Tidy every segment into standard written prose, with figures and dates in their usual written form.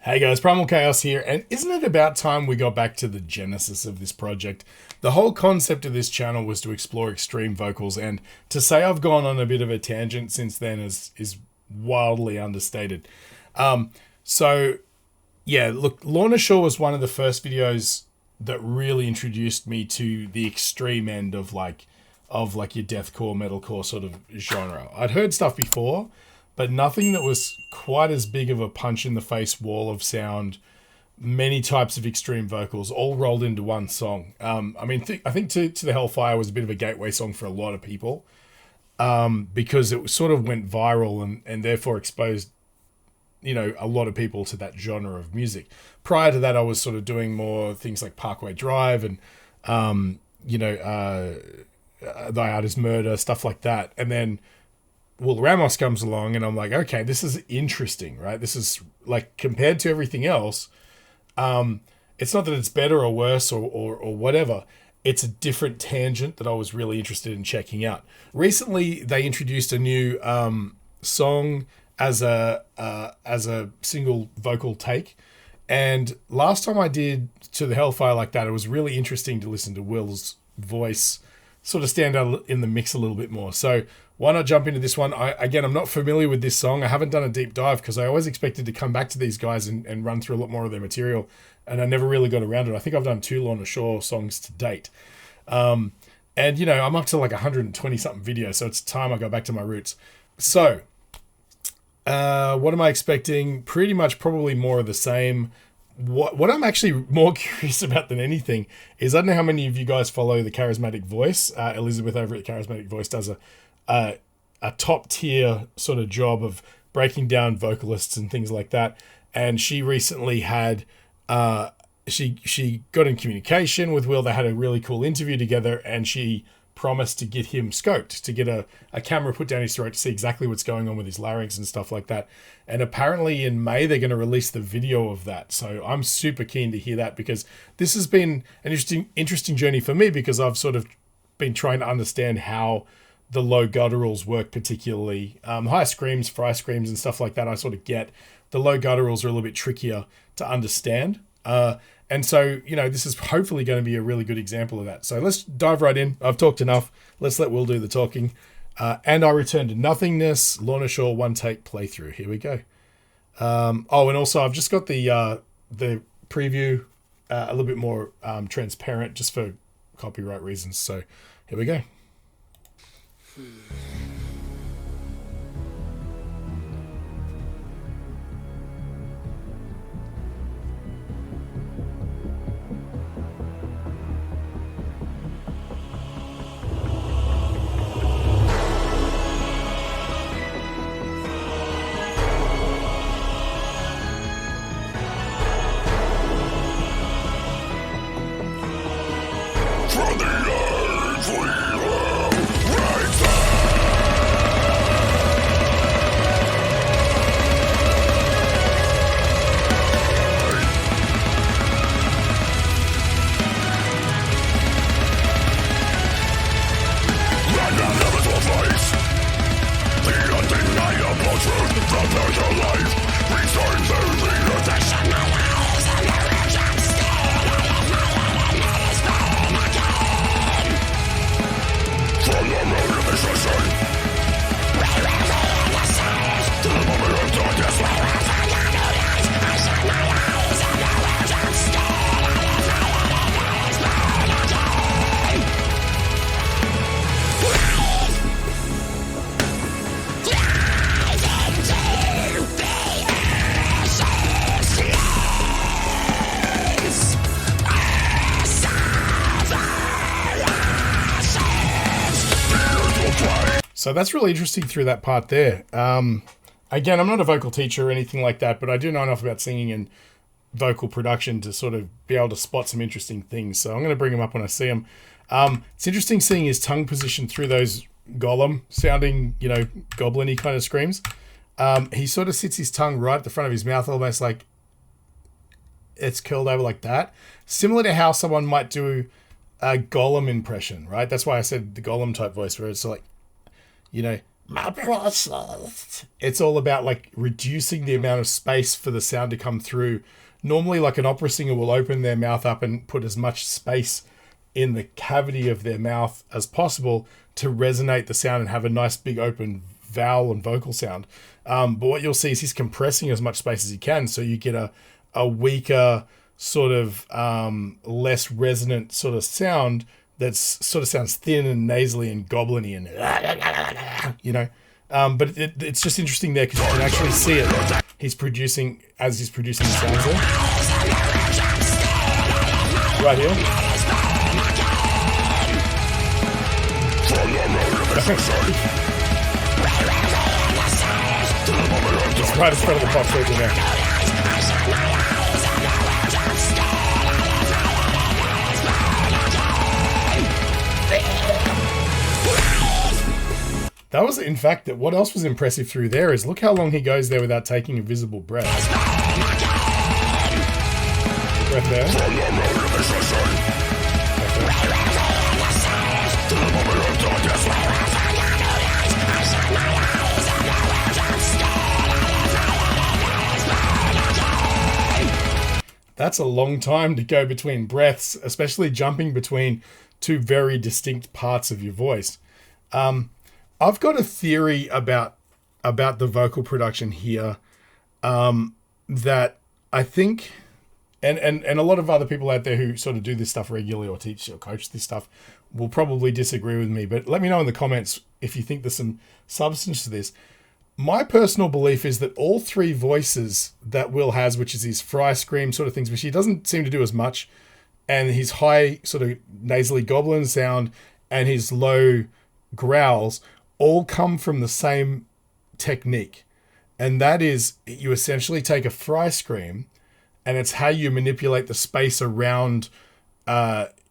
Hey guys, Primal Chaos here, and isn't it about time we got back to the genesis of this project? The whole concept of this channel was to explore extreme vocals, and to say I've gone on a bit of a tangent since then is wildly understated. So yeah, look, Lorna Shore was one of the first videos that really introduced me to the extreme end of like your deathcore, metalcore sort of genre. I'd heard stuff before, but nothing that was quite as big of a punch in the face wall of sound, many types of extreme vocals, all rolled into one song. I think to the Hellfire was a bit of a gateway song for a lot of people, because it sort of went viral and therefore exposed, a lot of people to that genre of music. Prior to that, I was sort of doing more things like Parkway Drive and, Thy Art Is Murder, stuff like that. And then Will Ramos comes along and I'm like, okay, this is interesting, right? This is like, compared to everything else, it's not that it's better or worse or whatever. It's a different tangent that I was really interested in checking out. Recently, they introduced a new song as a single vocal take. And last time I did To the Hellfire like that, it was really interesting to listen to Will's voice sort of stand out in the mix a little bit more. So why not jump into this one? I'm not familiar with this song. I haven't done a deep dive because I always expected to come back to these guys and run through a lot more of their material, and I never really got around to it. I think I've done 2 Lorna Shore songs to date. I'm up to like 120 something videos, so it's time I go back to my roots. So what am I expecting? Pretty much probably more of the same. What I'm actually more curious about than anything is, I don't know how many of you guys follow the Charismatic Voice. Elizabeth over at Charismatic Voice does a top tier sort of job of breaking down vocalists and things like that. And she recently had, she got in communication with Will. They had a really cool interview together, and she promised to get him scoped, to get a camera put down his throat to see exactly what's going on with his larynx and stuff like that. And apparently in May, they're going to release the video of that. So I'm super keen to hear that, because this has been an interesting journey for me, because I've sort of been trying to understand how the low gutturals work, particularly high screams, fry screams and stuff like that. I sort of get the low gutturals are a little bit trickier to understand. And so, this is hopefully going to be a really good example of that. So let's dive right in. I've talked enough. Let's let Will do the talking. And I return to Nothingness, Lorna Shore one take playthrough. Here we go. And also I've just got the preview a little bit more transparent, just for copyright reasons. So here we go. So that's really interesting through that part there. Again, I'm not a vocal teacher or anything like that, but I do know enough about singing and vocal production to sort of be able to spot some interesting things. So I'm going to bring him up when I see him. It's interesting seeing his tongue position through those golem sounding, goblin-y kind of screams. He sort of sits his tongue right at the front of his mouth, almost like it's curled over like that. Similar to how someone might do a Gollum impression, right? That's why I said the Gollum type voice, where it's like, my precious. It's all about like reducing the amount of space for the sound to come through. Normally, like an opera singer will open their mouth up and put as much space in the cavity of their mouth as possible to resonate the sound and have a nice big open vowel and vocal sound. But what you'll see is he's compressing as much space as he can, so you get a weaker sort of less resonant sort of sound that's sort of sounds thin and nasally and goblin-y and you know. But it's just interesting there because you can actually see it. He's producing the sounds there. Right here. It's right in front of the pop filter there. That was, in fact, that what else was impressive through there is look how long he goes there without taking a visible breath. Breath there. That's a long time to go between breaths, especially jumping between two very distinct parts of your voice. I've got a theory about the vocal production here that I think, and a lot of other people out there who sort of do this stuff regularly or teach or coach this stuff will probably disagree with me, but let me know in the comments if you think there's some substance to this. My personal belief is that all three voices that Will has, which is his fry scream sort of things, which he doesn't seem to do as much, and his high sort of nasally goblin sound and his low growls, all come from the same technique. And that is, you essentially take a fry scream and it's how you manipulate the space around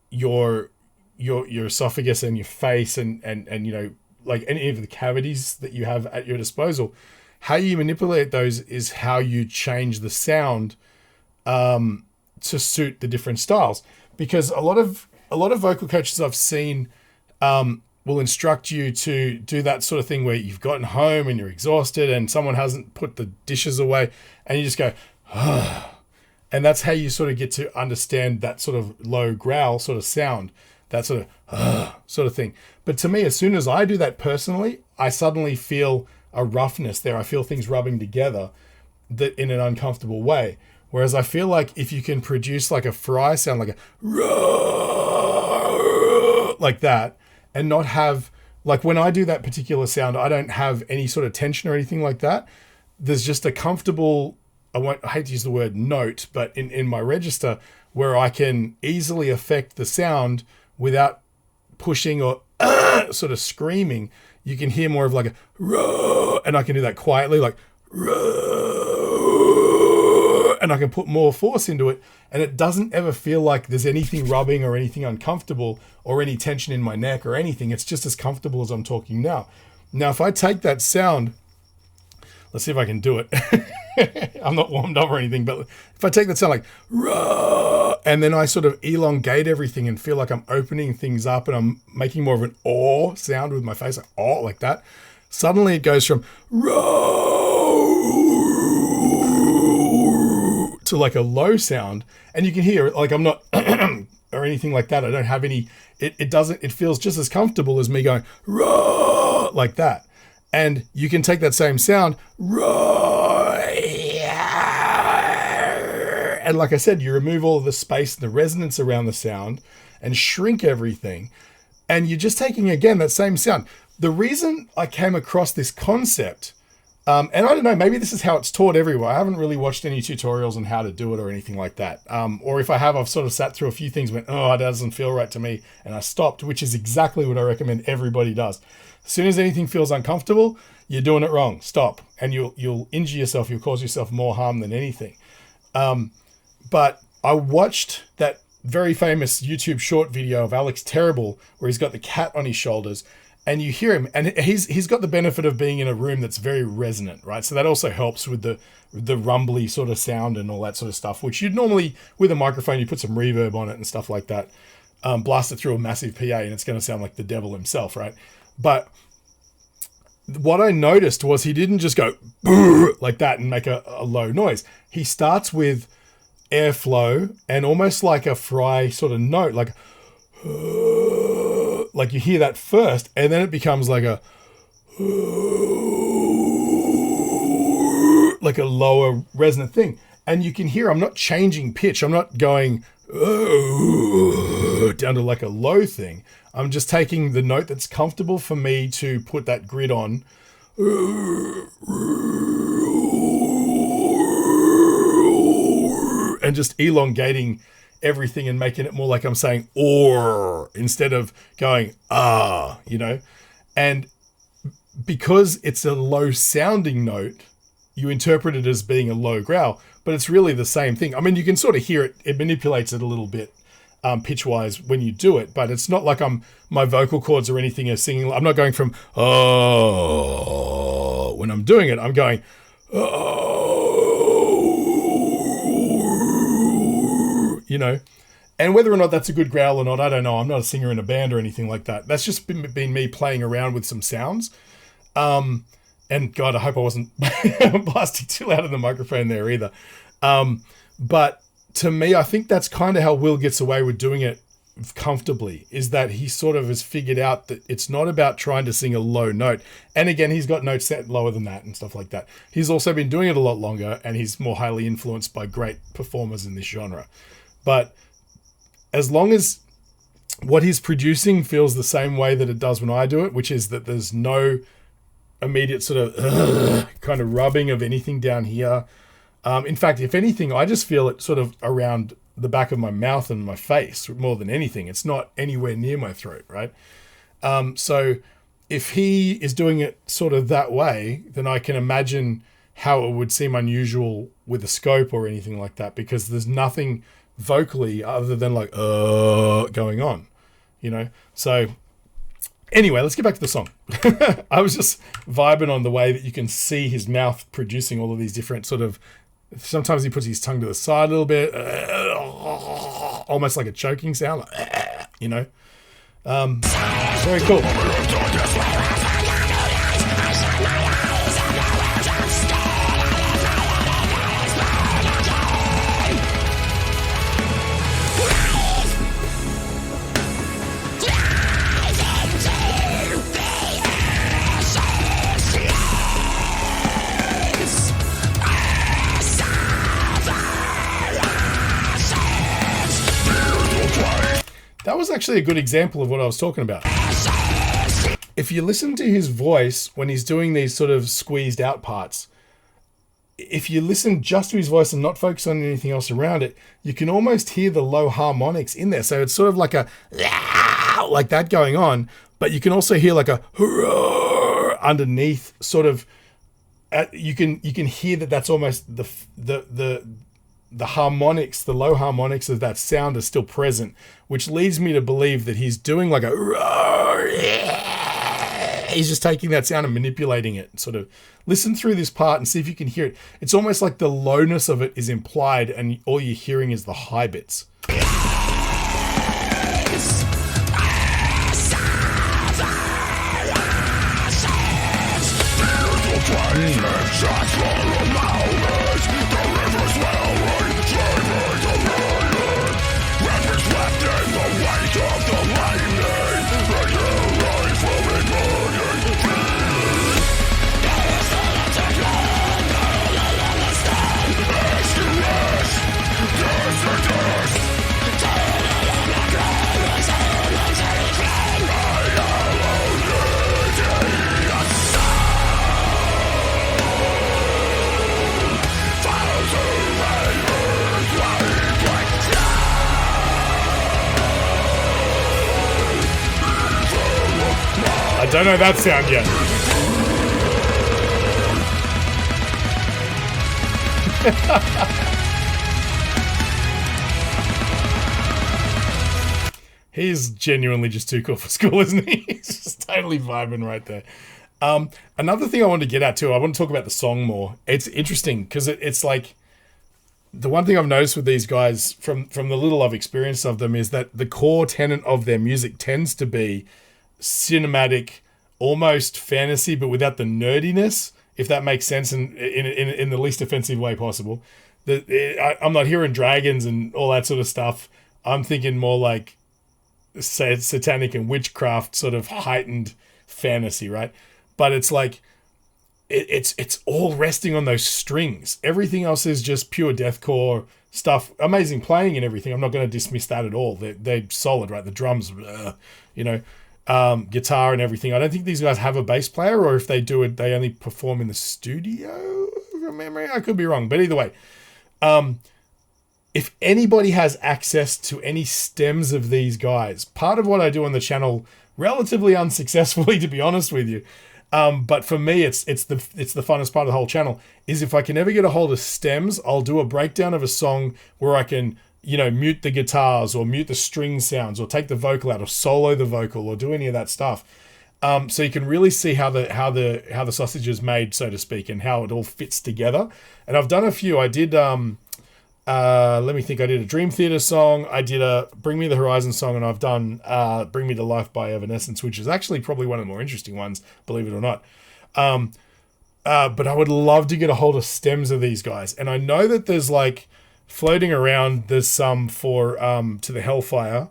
your esophagus and your face and you know, like any of the cavities that you have at your disposal. How you manipulate those is how you change the sound to suit the different styles. Because a lot of vocal coaches I've seen will instruct you to do that sort of thing where you've gotten home and you're exhausted and someone hasn't put the dishes away and you just go, and that's how you sort of get to understand that sort of low growl sort of sound, that sort of thing. But to me, as soon as I do that personally, I suddenly feel a roughness there. I feel things rubbing together that in an uncomfortable way. Whereas I feel like if you can produce like a fry sound, like a like that, and not have, like when I do that particular sound, I don't have any sort of tension or anything like that. There's just a comfortable, I hate to use the word note, but in my register where I can easily affect the sound without pushing or sort of screaming. You can hear more of like a, and I can do that quietly, like, and I can put more force into it, and it doesn't ever feel like there's anything rubbing or anything uncomfortable or any tension in my neck or anything. It's just as comfortable as I'm talking now. Now, if I take that sound, let's see if I can do it. I'm not warmed up or anything, but if I take that sound like, and then I sort of elongate everything and feel like I'm opening things up and I'm making more of an aw sound with my face, like aw, like that. Suddenly it goes from to like a low sound, and you can hear like I'm not or anything like that. I don't have any, it feels just as comfortable as me going like that. And you can take that same sound and like I said, you remove all of the space and the resonance around the sound and shrink everything, and you're just taking again that same sound. The reason I came across this concept, and I don't know, maybe this is how it's taught everywhere. I haven't really watched any tutorials on how to do it or anything like that. Or if I have, I've sort of sat through a few things and went, oh, it doesn't feel right to me, and I stopped, which is exactly what I recommend everybody does. As soon as anything feels uncomfortable, you're doing it wrong. Stop, and you'll injure yourself. You'll cause yourself more harm than anything. But I watched that very famous YouTube short video of Alex Terrible where he's got the cat on his shoulders, and you hear him, and he's got the benefit of being in a room that's very resonant, right? So that also helps with the rumbly sort of sound and all that sort of stuff, which you'd normally, with a microphone, you put some reverb on it and stuff like that, blast it through a massive PA, and it's going to sound like the devil himself, right? But what I noticed was he didn't just go like that and make a low noise. He starts with airflow and almost like a fry sort of note, like you hear that first, and then it becomes like a lower resonant thing. And you can hear I'm not changing pitch. I'm not going down to like a low thing. I'm just taking the note that's comfortable for me to put that grid on. And just elongating everything and making it more like I'm saying or instead of going And because it's a low sounding note, you interpret it as being a low growl, but it's really the same thing. I mean, you can sort of hear it. It manipulates it a little bit pitch-wise when you do it, but it's not like my vocal cords or anything are singing. I'm not going from, oh, when I'm doing it, I'm going, oh, and whether or not that's a good growl or not, I don't know. I'm not a singer in a band or anything like that. That's just been me playing around with some sounds. And God, I hope I wasn't blasting too loud in the microphone there either. But to me, I think that's kind of how Will gets away with doing it comfortably, is that he sort of has figured out that it's not about trying to sing a low note. And again, he's got notes set lower than that and stuff like that. He's also been doing it a lot longer, and he's more highly influenced by great performers in this genre. But as long as what he's producing feels the same way that it does when I do it, which is that there's no immediate sort of kind of rubbing of anything down here. In fact, if anything, I just feel it sort of around the back of my mouth and my face more than anything. It's not anywhere near my throat, right? So if he is doing it sort of that way, then I can imagine how it would seem unusual with a scope or anything like that, because there's nothing vocally other than like going on, So anyway, let's get back to the song. I was just vibing on the way that you can see his mouth producing all of these different sort of, sometimes he puts his tongue to the side a little bit, almost like a choking sound, very cool. That was actually a good example of what I was talking about. If you listen to his voice when he's doing these sort of squeezed out parts, if you listen just to his voice and not focus on anything else around it, you can almost hear the low harmonics in there. So it's sort of like a like that going on, but you can also hear like a underneath sort of. You can hear that that's almost the harmonics, the low harmonics of that sound are still present, which leads me to believe that he's doing like he's just taking that sound and manipulating it. Sort of listen through this part and see if you can hear it. It's almost like the lowness of it is implied and all you're hearing is the high bits. I don't know that sound yet. He's genuinely just too cool for school, isn't he? He's just totally vibing right there. Another thing I wanted to get at too, I want to talk about the song more. It's interesting because it's like, the one thing I've noticed with these guys from the little I've experienced of them is that the core tenet of their music tends to be cinematic, almost fantasy, but without the nerdiness, if that makes sense, and in the least offensive way possible. I'm not hearing dragons and all that sort of stuff. I'm thinking more like, say, satanic and witchcraft sort of heightened fantasy, right? But it's like it's all resting on those strings. Everything else is just pure deathcore stuff. Amazing playing and everything. I'm not going to dismiss that at all. They're solid, right? The drums, guitar and everything. I don't think these guys have a bass player, or if they do it, they only perform in the studio from memory. I could be wrong, but either way, if anybody has access to any stems of these guys, part of what I do on the channel, relatively unsuccessfully, to be honest with you, but for me, it's the funnest part of the whole channel, is if I can ever get a hold of stems, I'll do a breakdown of a song where I can, mute the guitars or mute the string sounds or take the vocal out or solo the vocal or do any of that stuff. So you can really see how the sausage is made, so to speak, and how it all fits together. And I've done a few. I did, let me think. I did a Dream Theater song. I did a Bring Me the Horizon song, and I've done Bring Me to Life by Evanescence, which is actually probably one of the more interesting ones, believe it or not. But I would love to get a hold of stems of these guys. And I know that there's floating around, there's some for To the Hellfire,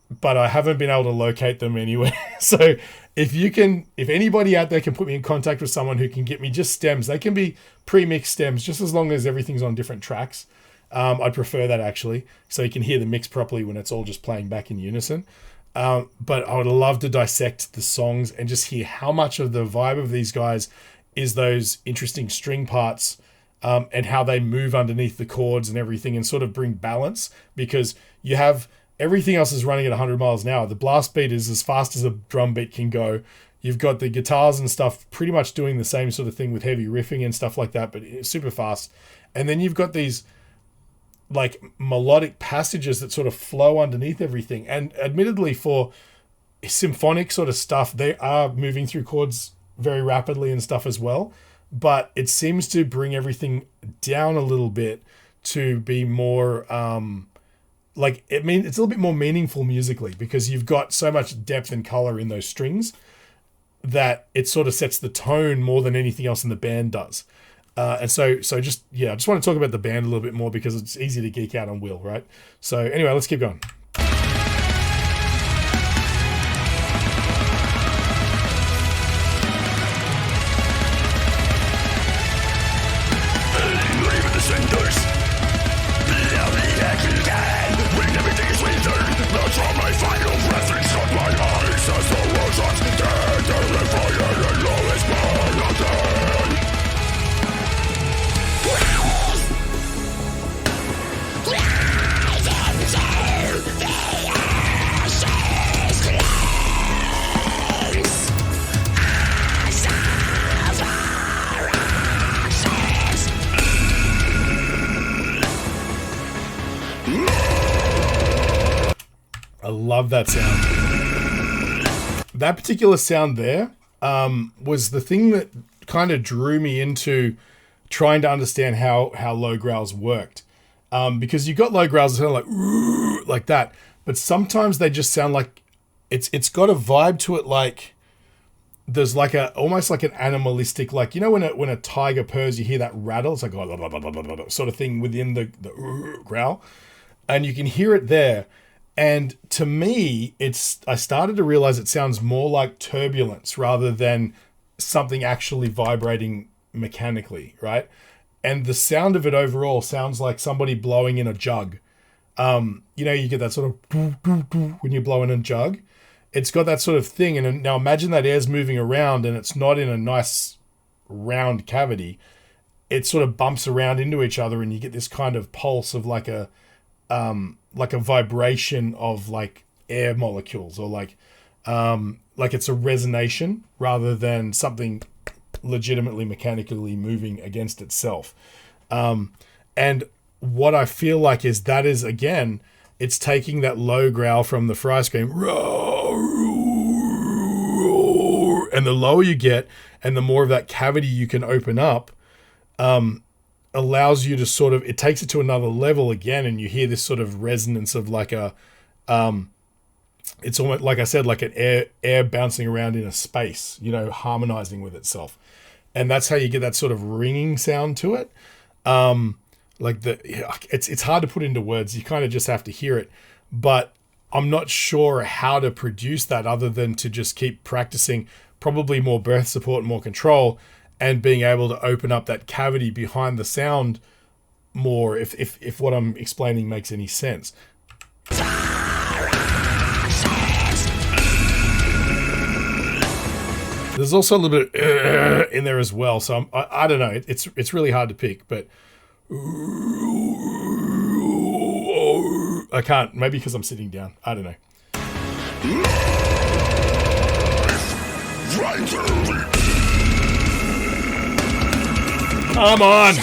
but I haven't been able to locate them anywhere. So if anybody out there can put me in contact with someone who can get me just stems, they can be pre-mixed stems, just as long as everything's on different tracks. I'd prefer that, actually, so you can hear the mix properly when it's all just playing back in unison. But I would love to dissect the songs and just hear how much of the vibe of these guys is those interesting string parts, and how they move underneath the chords and everything, and sort of bring balance, because you have everything else is running at 100 miles an hour. The blast beat is as fast as a drum beat can go. You've got the guitars and stuff pretty much doing the same sort of thing with heavy riffing and stuff like that, but it's super fast. And then you've got these melodic passages that sort of flow underneath everything. And admittedly, for symphonic sort of stuff, they are moving through chords very rapidly and stuff as well. But it seems to bring everything down a little bit to be more, it's a little bit more meaningful musically, because you've got so much depth and color in those strings that it sort of sets the tone more than anything else in the band does. I just want to talk about the band a little bit more, because it's easy to geek out on Will, right? So anyway, let's keep going. I love that sound. That particular sound there was the thing that kind of drew me into trying to understand how low growls worked. Because you got low growls that sound like that, but sometimes they just sound like it's got a vibe to it, like there's almost like an animalistic, when a tiger purrs, you hear that rattle. It's like sort of thing within the growl, and you can hear it there. And to me, I started to realize it sounds more like turbulence rather than something actually vibrating mechanically, right? And the sound of it overall sounds like somebody blowing in a jug. You get that sort of when you're blowing in a jug. It's got that sort of thing. And now imagine that air's moving around and it's not in a nice round cavity. It sort of bumps around into each other, and you get this kind of pulse of like a vibration of air molecules, or like it's a resonation rather than something legitimately mechanically moving against itself. And what I feel like is again, it's taking that low growl from the fry scream, and the lower you get and the more of that cavity you can open up, allows you to sort of, it takes it to another level again, and you hear this sort of resonance of like it's almost like I said, like an air bouncing around in a space, you know, harmonizing with itself, and that's how you get that sort of ringing sound to it. Like it's hard to put into words. You kind of just have to hear it, but I'm not sure how to produce that other than to just keep practicing, probably more breath support, more control, and being able to open up that cavity behind the sound more. If what I'm explaining makes any sense. There's also a little bit in there as well, so I don't know. It's really hard to pick, but I can't. Maybe because I'm sitting down. I don't know. Come on.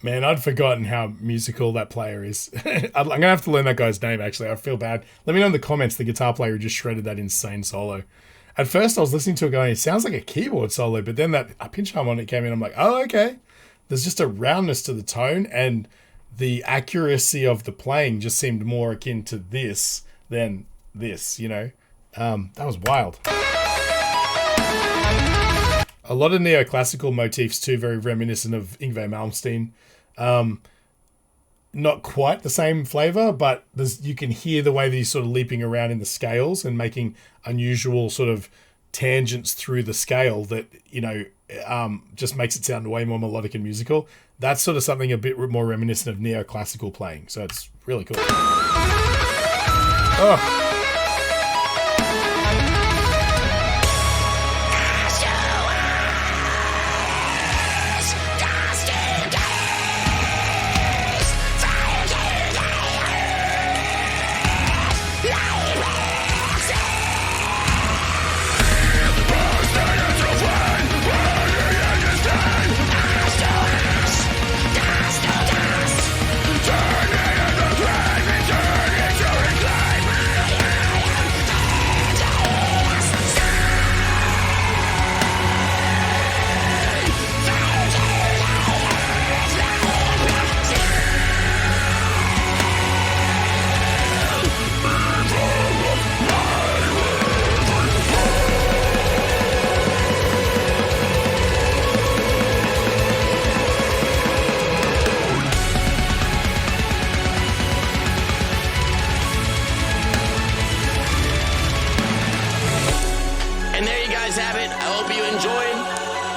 Man, I'd forgotten how musical that player is. I'm going to have to learn that guy's name, actually. I feel bad. Let me know in the comments the guitar player who just shredded that insane solo. At first, I was listening to it going, it sounds like a keyboard solo, but then that pinch harmonic came in. I'm like, oh, okay. There's just a roundness to the tone, and the accuracy of the playing just seemed more akin to this than this, you know? That was wild. A lot of neoclassical motifs too, very reminiscent of Yngwie Malmsteen. Not quite the same flavor, but you can hear the way that he's sort of leaping around in the scales and making unusual sort of tangents through the scale that, you know, just makes it sound way more melodic and musical. That's sort of something a bit more reminiscent of neoclassical playing. So it's really cool. Oh.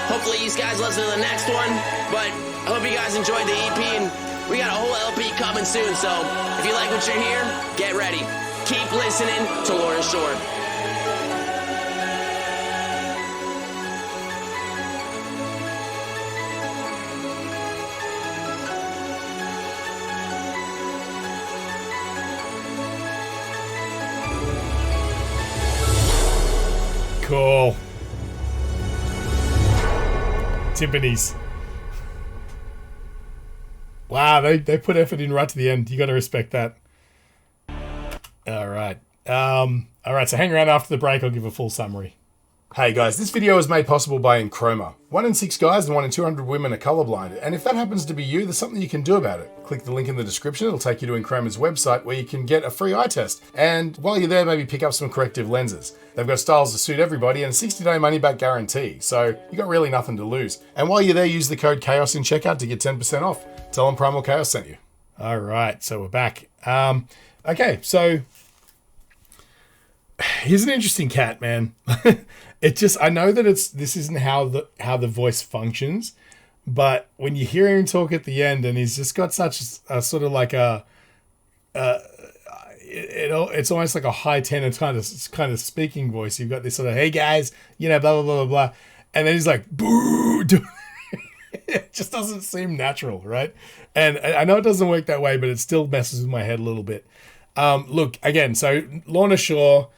Hopefully you guys listen to the next one, but I hope you guys enjoyed the EP, and we got a whole LP coming soon, so if you like what you're hearing, get ready. Keep listening to Lorna Shore. Cool. Timpanis. Wow, they put effort in right to the end. You got to respect that. All right. So hang around after the break. I'll give a full summary. Hey guys, this video is made possible by Enchroma. 1 in 6 guys and 1 in 200 women are colorblind, and if that happens to be you, there's something you can do about it. Click the link in the description, it'll take you to Enchroma's website where you can get a free eye test. And while you're there, maybe pick up some corrective lenses. They've got styles to suit everybody and a 60-day money-back guarantee, so you got really nothing to lose. And while you're there, use the code CHAOS in checkout to get 10% off. Tell them Primal Chaos sent you. All right, so we're back. Okay, so here's an interesting cat, man. I know that this isn't how the voice functions, but when you hear him talk at the end, and he's just got such a sort of like it's almost like a high tenor kind of speaking voice. You've got this sort of, hey guys, blah blah blah blah blah, and then he's like, boo. It just doesn't seem natural, right? And I know it doesn't work that way, but it still messes with my head a little bit. Look again, so Lorna Shore.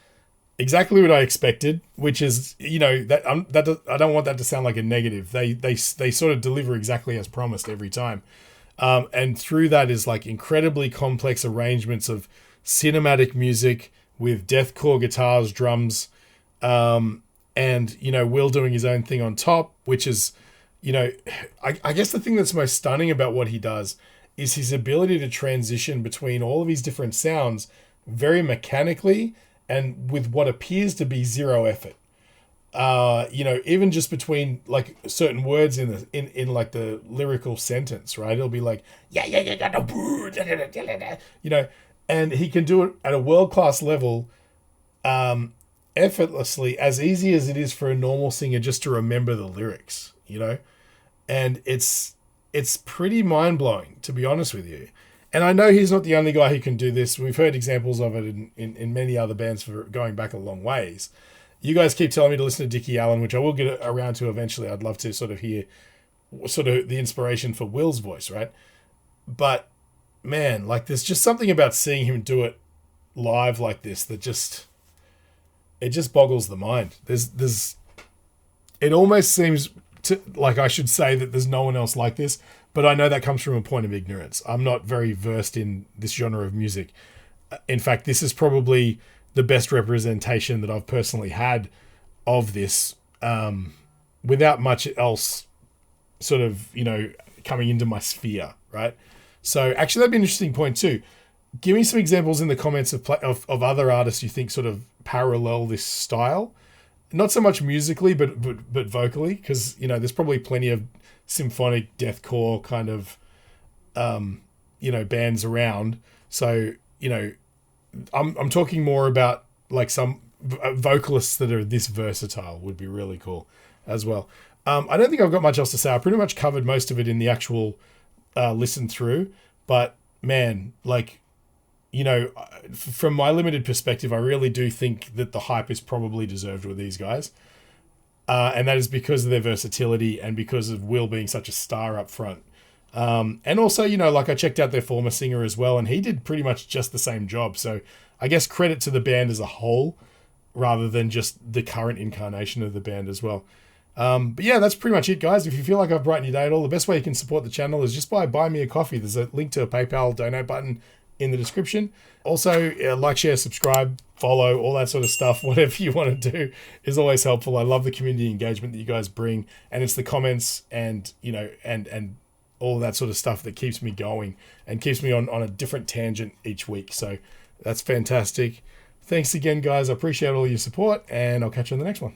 Exactly what I expected, which is, I don't want that to sound like a negative. They sort of deliver exactly as promised every time. And through that is like incredibly complex arrangements of cinematic music with deathcore guitars, drums, and, Will doing his own thing on top, which is, I guess the thing that's most stunning about what he does is his ability to transition between all of his different sounds very mechanically and with what appears to be zero effort. Even just between like certain words in like the lyrical sentence, right? It'll be like, and he can do it at a world-class level, effortlessly, as easy as it is for a normal singer just to remember the lyrics, and it's pretty mind-blowing, to be honest with you. And I know he's not the only guy who can do this. We've heard examples of it in many other bands for going back a long ways. You guys keep telling me to listen to Dickie Allen, which I will get around to eventually. I'd love to sort of hear sort of the inspiration for Will's voice, right? But man, like there's just something about seeing him do it live like this that just boggles the mind. It almost seems like I should say that there's no one else like this. But I know that comes from a point of ignorance. I'm not very versed in this genre of music. In fact, this is probably the best representation that I've personally had of this, without much else sort of, coming into my sphere, right? So actually that'd be an interesting point too. Give me some examples in the comments of other artists you think sort of parallel this style. Not so much musically, but vocally, because, there's probably plenty of symphonic deathcore kind of bands around. So I'm talking more about like some vocalists that are this versatile would be really cool as well. I don't think I've got much else to say. I pretty much covered most of it in the actual listen through, but man, like from my limited perspective, I really do think that the hype is probably deserved with these guys. And that is because of their versatility and because of Will being such a star up front. And also, like I checked out their former singer as well, and he did pretty much just the same job. So I guess credit to the band as a whole, rather than just the current incarnation of the band as well. But yeah, that's pretty much it, guys. If you feel like I've brightened your day at all, the best way you can support the channel is just by buying me a coffee. There's a link to a PayPal donate button in the description. Also, like, share, subscribe, follow, all that sort of stuff. Whatever you want to do is always helpful. I love the community engagement that you guys bring, and it's the comments and and all that sort of stuff that keeps me going and keeps me on a different tangent each week. So that's fantastic. Thanks again, guys. I appreciate all your support, and I'll catch you on the next one.